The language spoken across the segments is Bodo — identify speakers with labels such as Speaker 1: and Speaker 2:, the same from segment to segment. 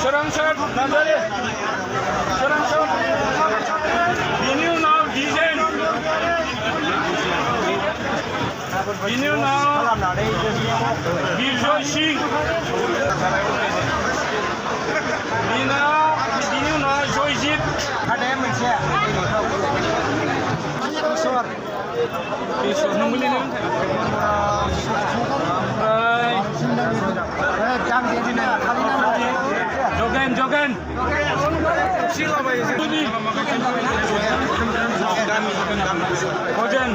Speaker 1: सोरांसर नार्जारि सोरांसर बिनि उनाव दिजेन बिनि उनाव बिरजय सिं बिनि उनाव जयजित
Speaker 2: मोनसे
Speaker 1: बेसर नों मोनलै नों ओमफ्राय जगेन भजन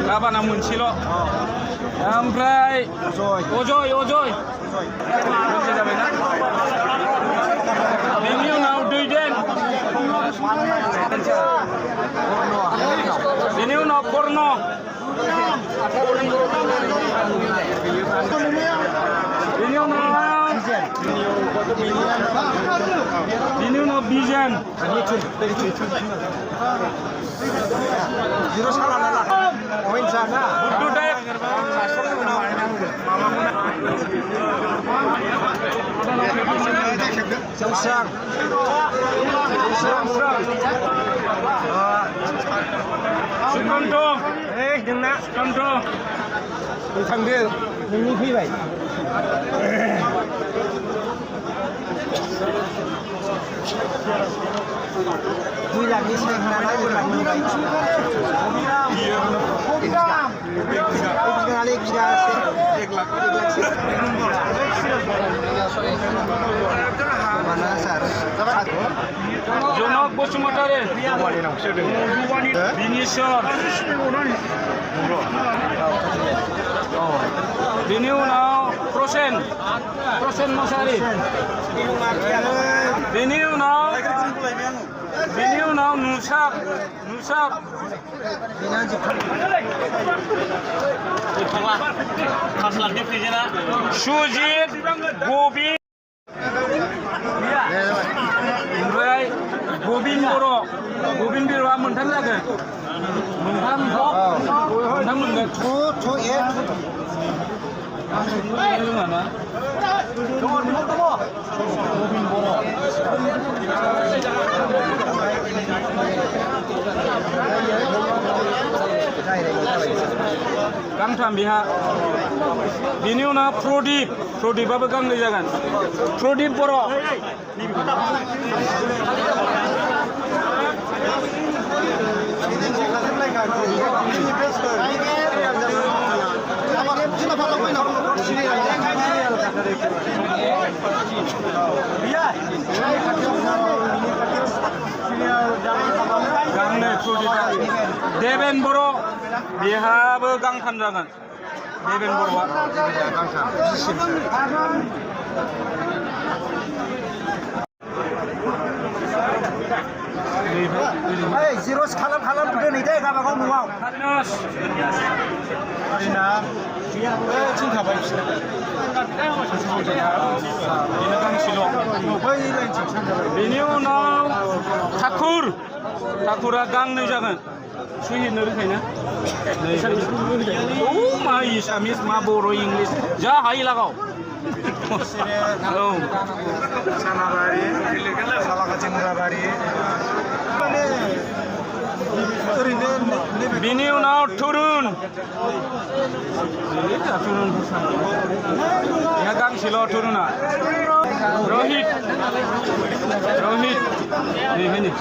Speaker 1: गाबाना मोनसेल' ओमफ्राय अजय जाबायना बेनि उनाव दैदेन बेनि उनाव कर्न बेनि उनाव बिजेन
Speaker 2: थांदो नोंनि फैबाय दुइ लाखनि सायख'नानै
Speaker 1: जनक बसुमतारी बिनेश्वर बेनि उनाव प्रसेन मोसाहारि बेनि उनाव नुसाब सुजित गबिन ओमफ्राय गबिन बर'आ मोनथाम जागोन मोनथाम मोनगोन गांथाम बिहा बिनि उनाव प्रदीपआबो गांनै जागोन प्रदीप बर' देबेन बर' बेहाबो गांथाम जागोन देबेन बर'आ
Speaker 2: जिर'स खालाम दोनै दे गावबागाव न'आव थिनखाबाय
Speaker 1: बेनि उनाव ठाकुरा गांनै जागोन सुहिनो रोंखायना मा एसामिस मा बर' इंलिस जा हायो लागाव बिनि उनाव थुरुन बेहा गांसेल' थुरुना रहित बेहायनो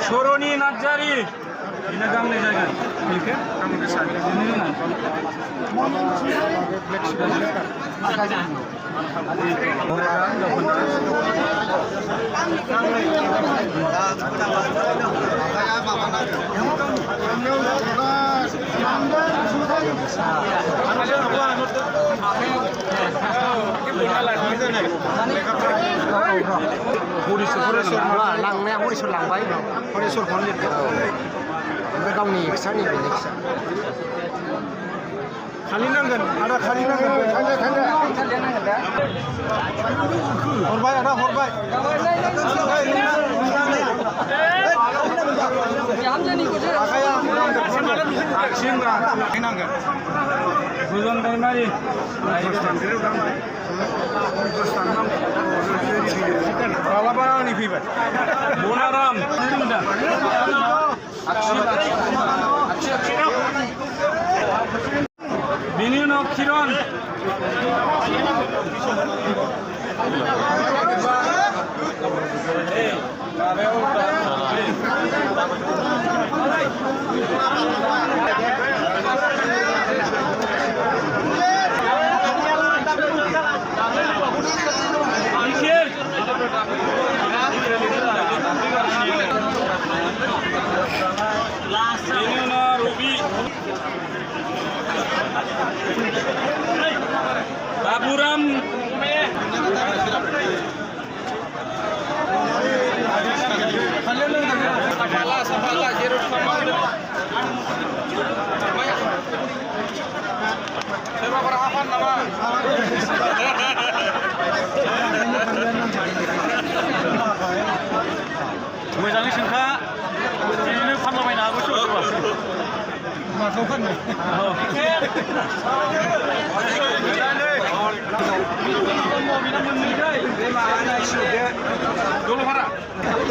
Speaker 1: सर'नि नार्जारि बेना गांनै जागोन
Speaker 2: लांनाया हरिसर लांबाय हरिसरखौनो लिरदों ओमफ्राय गावनि एक्सट्रानि बेलेगसो खालि नांगोन आदा खालि नांगोन हरबाय आदा हरबाय
Speaker 1: गोजान दैमारि
Speaker 2: मालाबा आंनि फैबाय
Speaker 1: बनाराम बिनि उनाव किरन Baburam Sapala Jerut Samara Serba berhafan nama मोजाङै सोंखा बिदिनो फानलाबायनो हागौ सोरबा माखौ फाननो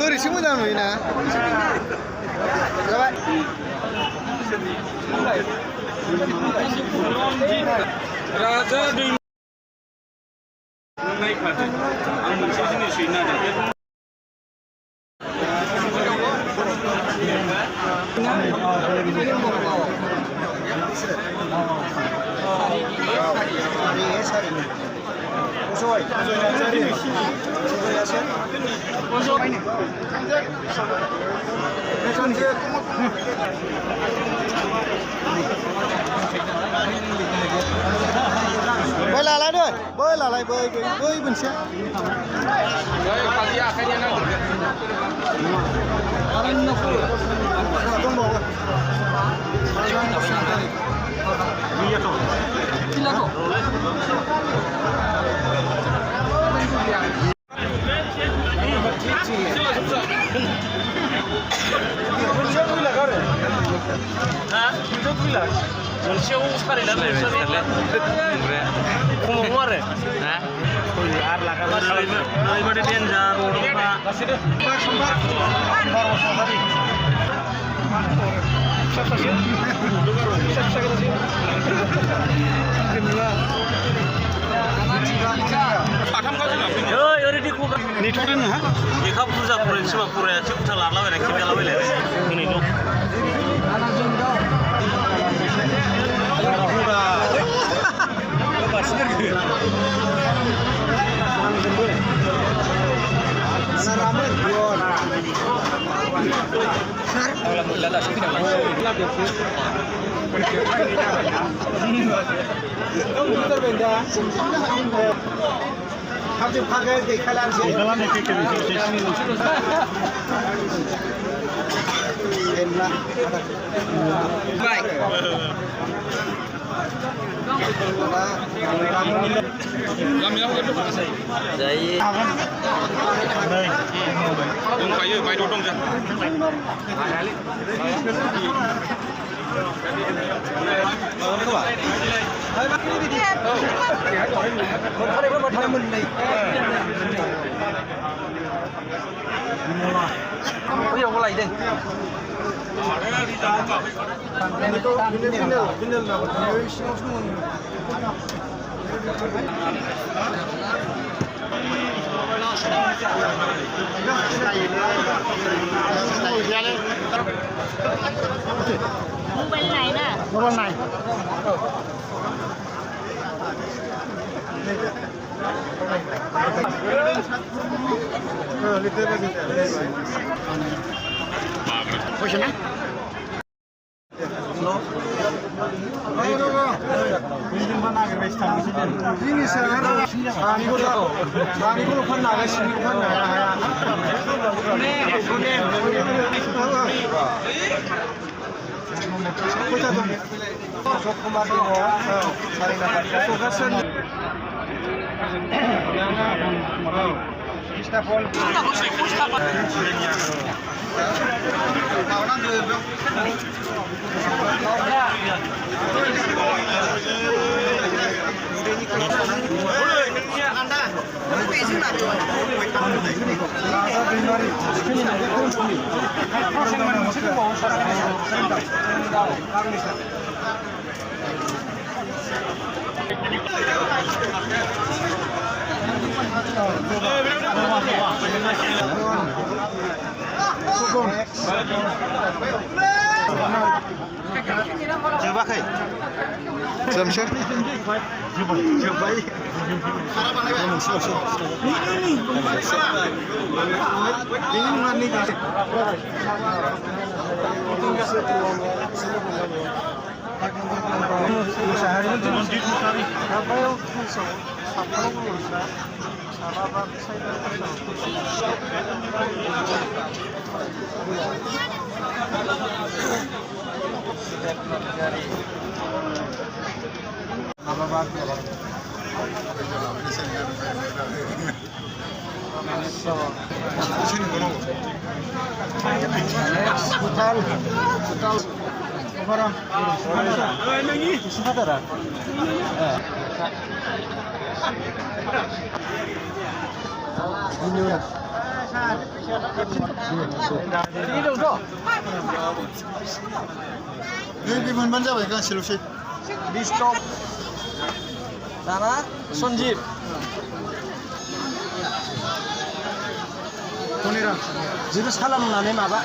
Speaker 2: ओरैसो मोजां नुयोना जाबाय
Speaker 1: राजा दै नायखादो आं मोनसे जिनिस नागिरदों
Speaker 2: bơi là lại đây bơi là lại bơi bơi bên xe
Speaker 1: मोनसेयाव सारिला खमाव आरो ओरैबायदि देन्जार ओरैदि नेथ'दों नोंहा लेखा बुरजा फरायनो सोरबा फरायासो उल्था लालाबायना खेबजालाबायलाय दिनै दं dongखायो बायद' दं जों बैयावबो लायदों
Speaker 3: mobile này nè
Speaker 2: mobile này Question जिनिसा सानिखौल' फाननो हागोन सिनिखौ फाननो हाया खैथा दं सकुमार दङ सारि नाम्बार सगासन Istafol.
Speaker 1: जोबाखै
Speaker 2: जोबसै जोब्बाय Ini moनबानो जाबाय गांसेल'सै 20 टप दाना सन्जीब कनेरा जेबो सालामनानै माबा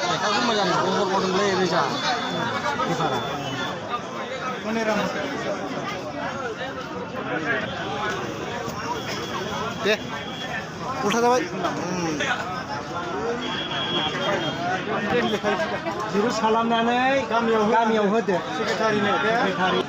Speaker 2: लेखाखौ मोजां हरबोदोंलै रोजा बेफारा कनेरा दे उल्था जाबाय जेबो सालामनानै गामियाव होदो सेक्रेटारिनो सेक्रेटारि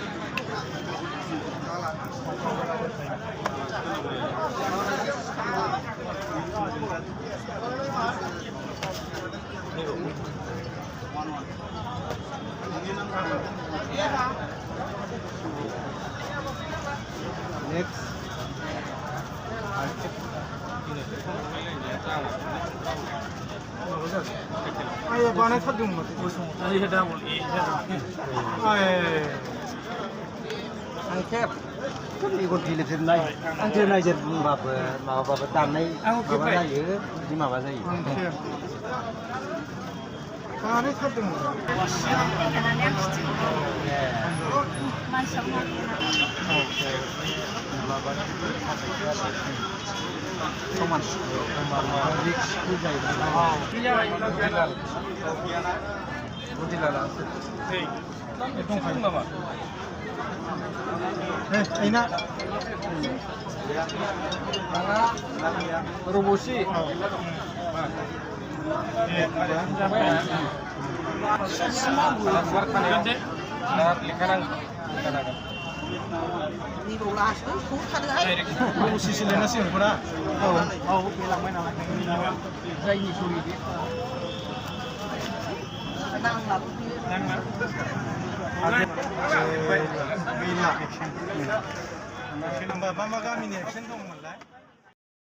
Speaker 2: next 아예 반에 타든 뭐 아예 다물 아예 안캡 이거 딜레트 나이 안테 나이 제 마바바 담나이 마바 जायो बिदि माबा जायो 반에 타든 뭐 Soman, Rix, Pujai, Ina, Robosi, Ini bolas tuh, ada air. Posisi lena sih, pura. Bilang main anak ini. Saya ini suri dia. Nang lah. Ada. Bila action. Action nambah, bama kami ni action tu mulai.